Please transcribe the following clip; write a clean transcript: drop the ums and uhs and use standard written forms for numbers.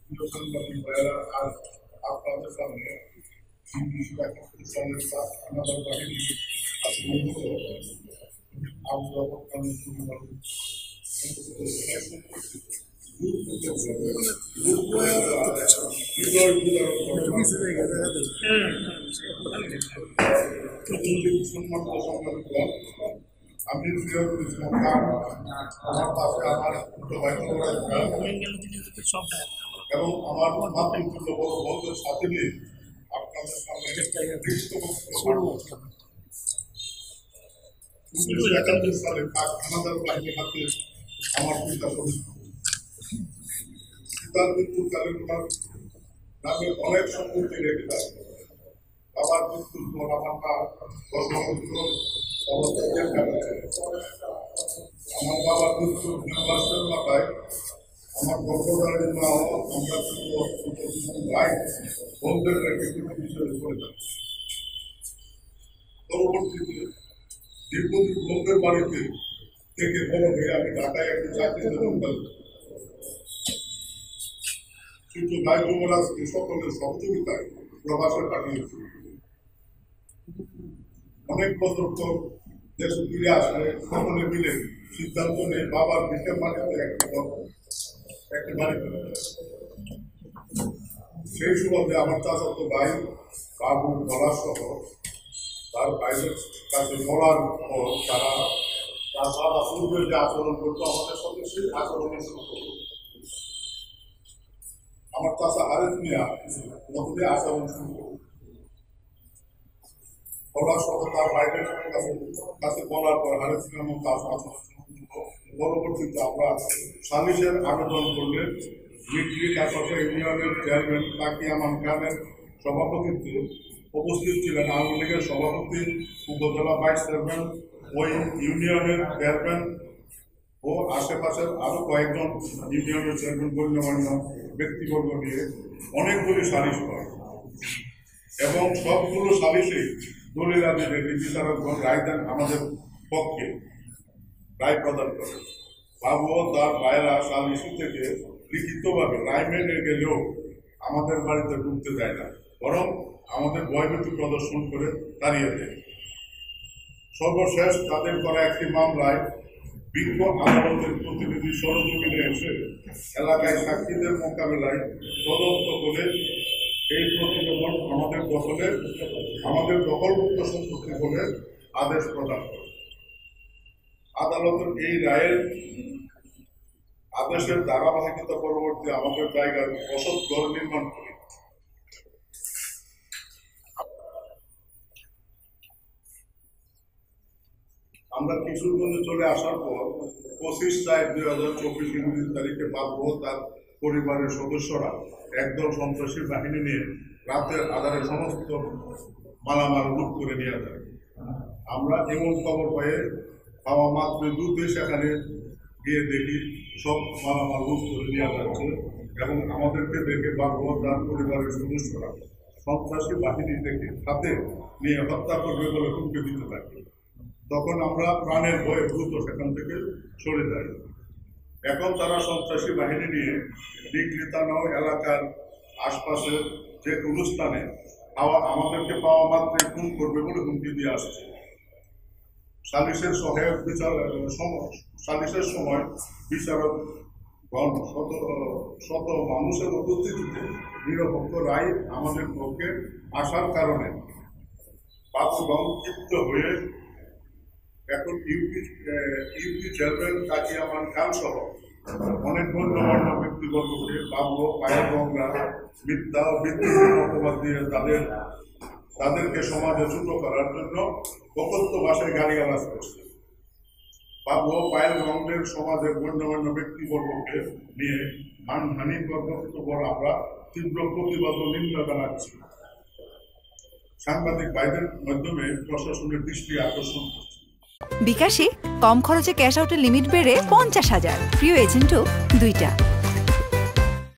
আজ আপনাদের সামনে আমাদের বাহিনী আমি আমার পাশে আমার এবং আমার মাতৃতুল্য বড় বন্ধুর সাথে নিয়ে আপনাদের সামনে সালে আমাদের বাহিনীর হাতে আমার পিতা পিতার মৃত্যুকালে ওনার নামে অনেক সম্পত্তি রেখে দেয়। বাবার মৃত্যুর পর আমার মা আমার বাবার মৃত্যুর মাসের মাথায় আমার গর্ভধারী মা আমরা ভাই বন্ধের রেখে বিষয়ে করে যাচ্ছি। পরবর্তীতে দীর্ঘদিন বন্ধের বাড়িতে থেকে বড় হয়ে আমি ঢাকায় একটি চাকরিতে যোগদান কিন্তু ভাই যুবরাজকে সকলের সহযোগিতায় প্রবাসে পাঠিয়েছি। অনেক বছর পর দেশে ফিরে আসলে সকলে মিলে সিদ্ধান্ত নেই বাবার বিশেষ বাড়িতে একটি বাড়ি সেই সুবাদে আমার চাচাতো ভাই বাবু বলার সহ তার ভাইদের কাছে বলার পর তারা তার বাবা পূর্বে যে আচরণ করতো আমাদের সঙ্গে সেই আচরণের শুরু করতো। আমার চাচা আরেক মিয়া নতুন আচরণ শুরু করতো বলার সহ তার ভাইদের কাছে বলার পর আরেক মিয়ার মতো আচরণ পরবর্তীতে আমরা সালিশের আবেদন করলে ইউনিয়নের চেয়ারম্যান তাকি আমান খানের সভাপতিত্বে উপস্থিত ছিলেন আওয়ামী লীগের সভাপতি, উপজেলা ভাইস চেয়ারম্যান, ওই ইউনিয়নের চেয়ারম্যান ও আশেপাশের আরো কয়েকজন ইউনিয়নের চেয়ারম্যান গণ্যমান্য ব্যক্তিবর্গ নিয়ে অনেকগুলি সালিশ হয় এবং সবগুলো সালিশে দলিল আদিদের বিচারকগণ রায় দেন আমাদের পক্ষে রায় প্রদান করে। বাবু ও তার ভাইয়েরা সালিশি থেকে লিখিতভাবে রায় মেনে গেলেও আমাদের বাড়িতে ঢুকতে দেয় না, বরং আমাদের ভয়ভীতি প্রদর্শন করে তাড়িয়ে দেয়। সর্বশেষ তাদের করা একটি মামলায় বিজ্ঞ আদালতের প্রতিনিধি সরজমিনে এসে এলাকায় সাক্ষীদের মোকাবেলায় তদন্ত করে এই প্রতিবেদন আমাদের দখলমুক্ত সম্পত্তি বলে আদেশ প্রদান করে। আদালতের এই রায়ের আদেশের ধারাবাহিকতা পরবর্তী আমাদের জায়গায় বসত ঘর নির্মাণ করি। আমরা কিশোরগঞ্জে চলে আসার পর 25/4/2024 ইংরেজি তারিখে বাবু তার পরিবারের সদস্যরা একদল সন্ত্রাসী বাহিনী নিয়ে রাতের আধারে সমস্ত মালামাল লুট করে নিয়ে যায়। আমরা এমন খবর পাওয়া মাত্র দ্রুত সেখানে গিয়ে দেখি সব মালামাল লুট করে নিয়ে যাচ্ছে এবং আমাদেরকে দেখে বাবু তার পরিবারের সদস্যরা সন্ত্রাসী বাহিনী থেকে হাতে নিয়ে হত্যা করবে বলে হুমকি দিতে থাকে। তখন আমরা প্রাণের ভয়ে দ্রুত সেখান থেকে সরে যাই। এখন তারা সন্ত্রাসী বাহিনী নিয়ে ডিগ্রিতানাও এলাকার আশপাশের যে কোনো স্থানে আমাদেরকে পাওয়া মাত্রে খুন করবে বলে হুমকি দিয়ে আসছে। সালিশের সহায়ক সালিশের সময় বিচারক শত মানুষের উপস্থিতিতে নিরপেক্ষ রায় আমাদের পক্ষে আসার কারণে বাবুগণ ক্ষিপ্ত হয়ে এখন ইউপি চেয়ারম্যান তাকি আমান খান সহ অনেক গণ্যমান্য ব্যক্তিবর্গকে বাবু পায়ের গঙ্গা মিথ্যা ও ভিত্তিহীন অপবাদ দিয়ে তাদেরকে সমাজে ছোট করার জন্য প্রকল্প ভাষায় গালিগালাজ করছে। বাবু পায়ের গঙ্গের সমাজের গণ্যমান্য ব্যক্তিবর্গকে নিয়ে মানহানি বক্তব্য আমরা তীব্র প্রতিবাদ ও নিন্দা জানাচ্ছি। সাংবাদিক ভাইদের মাধ্যমে প্রশাসনের দৃষ্টি আকর্ষণ করছে। বিকাশে কম খরচে ক্যাশ আউটের লিমিট বেড়ে 50,000, প্রিয় এজেন্টও 2টা।